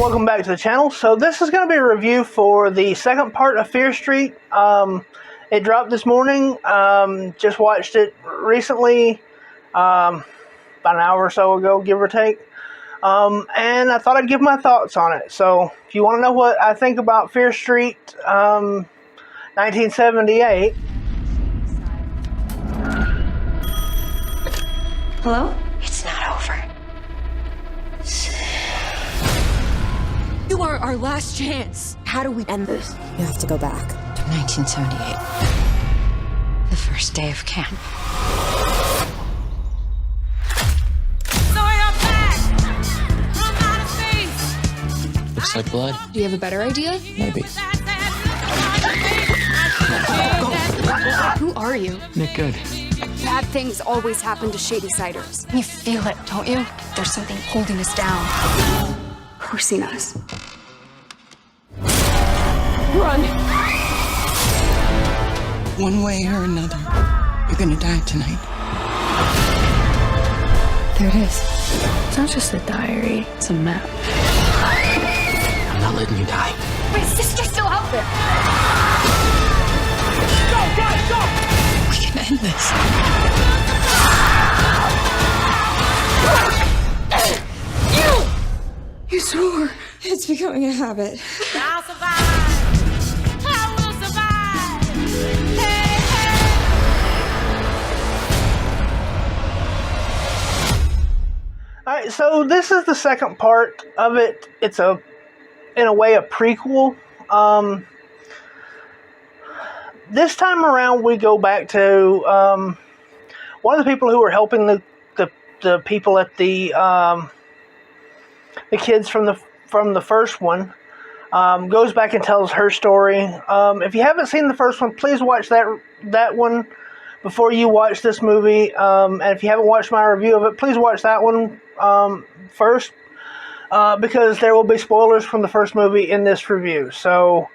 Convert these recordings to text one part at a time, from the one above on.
Welcome back to the channel. So this is going to be a review for the second part of Fear Street. It dropped this morning. Just watched it recently, about an hour or so ago, give or take. And I thought I'd give my thoughts on it. So if you want to know what I think about Fear Street 1978. Hello? It's not over. You are our last chance. How do we end this? You have to go back. To 1978. The first day of camp. So I'm back! From outer space! Looks like blood. Do you have a better idea? Maybe. Who are you? Nick Good. Bad things always happen to shady siders. You feel it, don't you? There's something holding us down. Forcing us. Run! One way or another, you're gonna die tonight. There it is. It's not just a diary, it's a map. I'm not letting you die. My sister's still out there! Go, guys, go! We can end this. You swore. It's becoming a habit. I'll survive! I will survive! Hey, hey! Alright, so this is the second part of it. It's in a way, a prequel. This time around, we go back to one of the people who were helping the people at the kids from the first one. Goes back and tells her story. If you haven't seen the first one, please watch that one before you watch this movie. And if you haven't watched my review of it, please watch that one first, because there will be spoilers from the first movie in this review. So,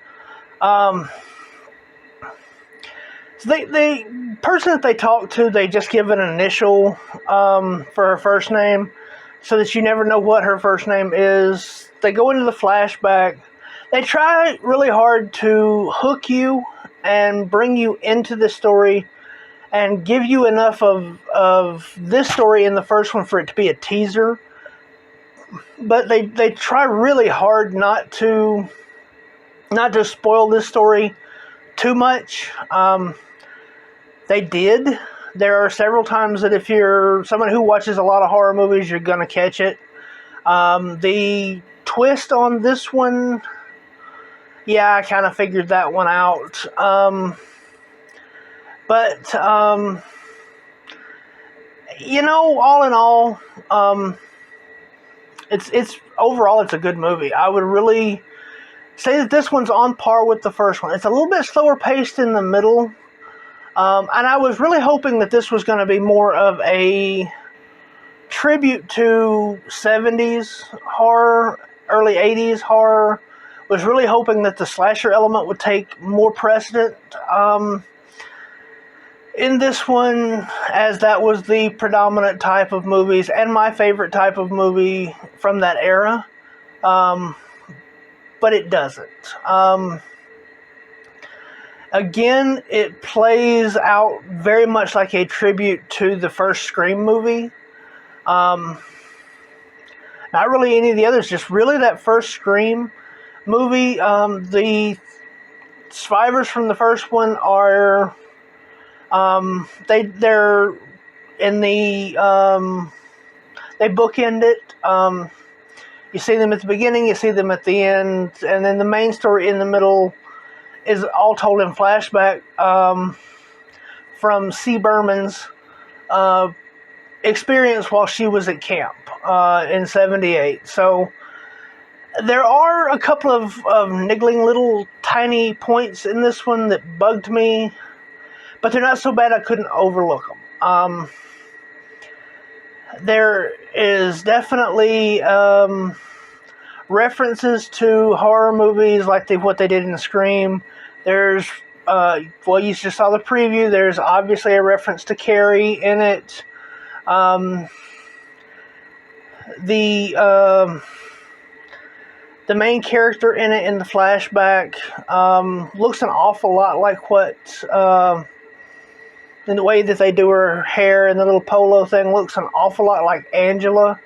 the person that they talk to, they just give an initial for her first name, so that you never know what her first name is. They go into the flashback. They try really hard to hook you and bring you into the story and give you enough of this story in the first one for it to be a teaser. But they try really hard not to spoil this story too much. They did. There are several times that if you're someone who watches a lot of horror movies, you're going to catch it. The twist on this one, yeah, I kind of figured that one out. But you know, all in all, it's overall, it's a good movie. I would really say that this one's on par with the first one. It's a little bit slower paced in the middle. And I was really hoping that this was going to be more of a tribute to 70s horror, early 80s horror. Was really hoping that the slasher element would take more precedent in this one, as that was the predominant type of movies and my favorite type of movie from that era. But it doesn't. Again, it plays out very much like a tribute to the first Scream movie. Not really any of the others, just really that first Scream movie. The survivors from the first one are they're in the they bookend it. You see them at the beginning, you see them at the end, and then the main story in the middle is all told in flashback from C. Berman's experience while she was at camp in 78. So there are a couple of niggling little tiny points in this one that bugged me, but they're not so bad I couldn't overlook them. There is definitely references to horror movies like what they did in Scream. There's, you just saw the preview. There's obviously a reference to Carrie in it. The main character in it in the flashback looks an awful lot like what, in the way that they do her hair and the little polo thing, looks an awful lot like Angela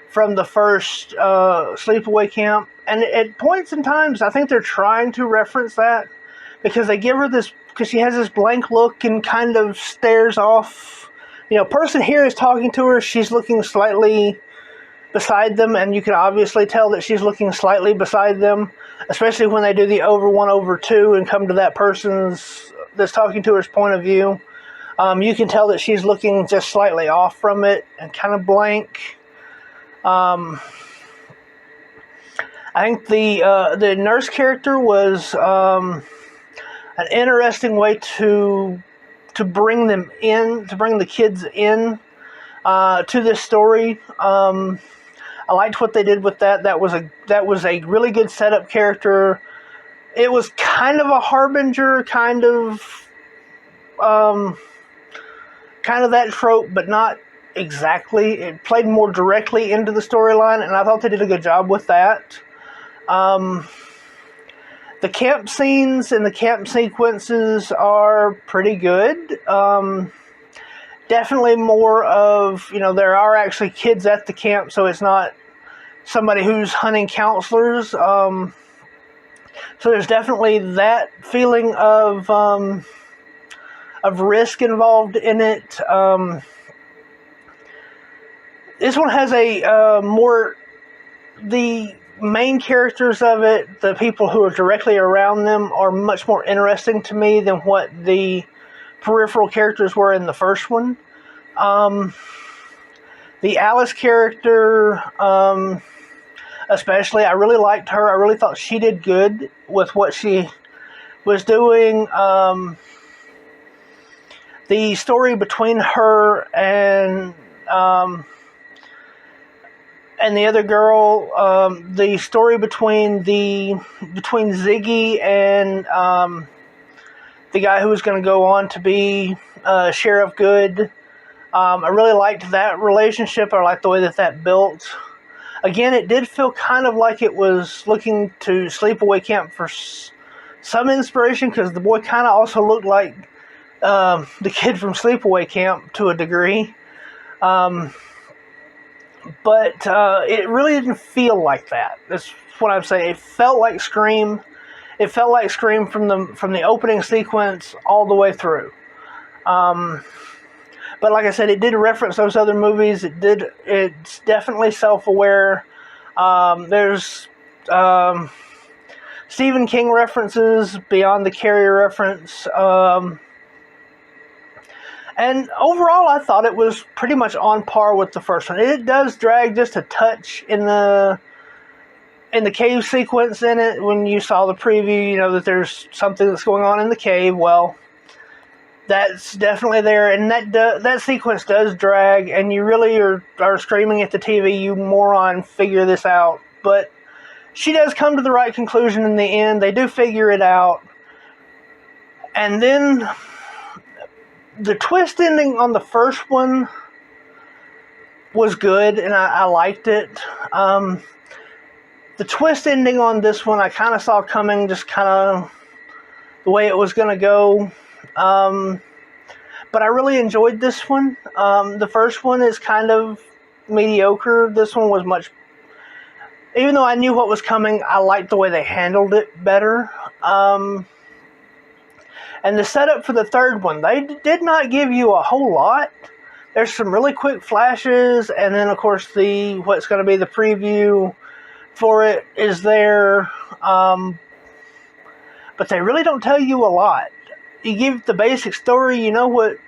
from the first Sleepaway Camp. And at points in times, I think they're trying to reference that because they give her this, because she has this blank look and kind of stares off. Person here is talking to her, she's looking slightly beside them, and you can obviously tell that she's looking slightly beside them, especially when they do the over 1 over 2 and come to that person's that's talking to her's point of view. You can tell that she's looking just slightly off from it and kind of blank. I think the nurse character was an interesting way to bring them in, to bring the kids in to this story. I liked what they did with that. That was a really good setup character. It was kind of a harbinger, kind of that trope, but not exactly. It played more directly into the storyline, and I thought they did a good job with that. The camp scenes and the camp sequences are pretty good. Definitely more of, there are actually kids at the camp, so it's not somebody who's hunting counselors. So there's definitely that feeling of risk involved in it. This one has the main characters of it, the people who are directly around them, are much more interesting to me than what the peripheral characters were in the first one. The Alice character, especially, I really liked her. I really thought she did good with what she was doing. The story between her and the other girl, the story between Ziggy and the guy who was going to go on to be Sheriff Good. I really liked that relationship. I liked the way that built. Again, it did feel kind of like it was looking to Sleepaway Camp for some inspiration, because the boy kind of also looked like the kid from Sleepaway Camp to a degree. But it really didn't feel like that. That's what I'm saying. It felt like Scream. It felt like Scream from the opening sequence all the way through. But like I said, it did reference those other movies. It's definitely self-aware. There's Stephen King references beyond the Carrie reference. And overall, I thought it was pretty much on par with the first one. It does drag just a touch in the cave sequence in it. When you saw the preview, you know that there's something that's going on in the cave. Well, that's definitely there, and that sequence does drag, and you really are screaming at the TV, "You moron, figure this out." But she does come to the right conclusion in the end. They do figure it out. And then the twist ending on the first one was good, and I liked it. The twist ending on this one I kind of saw coming, just kind of the way it was going to go. But I really enjoyed this one. The first one is kind of mediocre. This one was much... Even though I knew what was coming, I liked the way they handled it better. And the setup for the third one, they did not give you a whole lot. There's some really quick flashes, and then, of course, what's going to be the preview for it is there, but they really don't tell you a lot. You give the basic story, you know what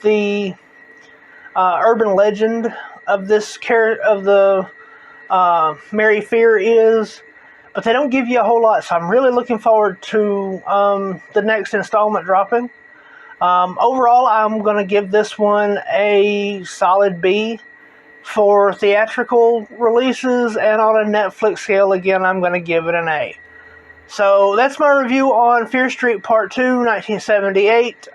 the urban legend of this of the Mary Fear is, but they don't give you a whole lot. So I'm really looking forward to the next installment dropping. Overall, I'm going to give this one a solid B for theatrical releases, and on a Netflix scale, again, I'm going to give it an A. So that's my review on Fear Street Part 2, 1978.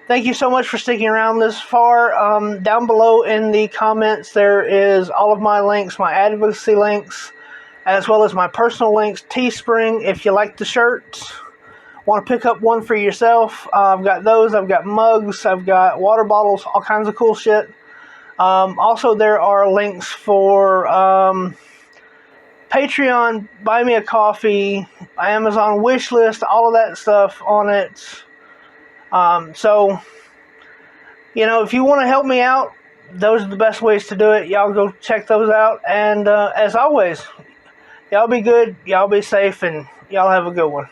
Thank you so much for sticking around this far. Down below in the comments, there is all of my links, my advocacy links, as well as my personal links. Teespring, if you like the shirts, want to pick up one for yourself, I've got those. I've got mugs, I've got water bottles, all kinds of cool shit. Also, there are links for Patreon, Buy Me a Coffee, Amazon wishlist, all of that stuff on it. So, if you want to help me out, those are the best ways to do it. Y'all go check those out. And as always, y'all be good, y'all be safe, and y'all have a good one.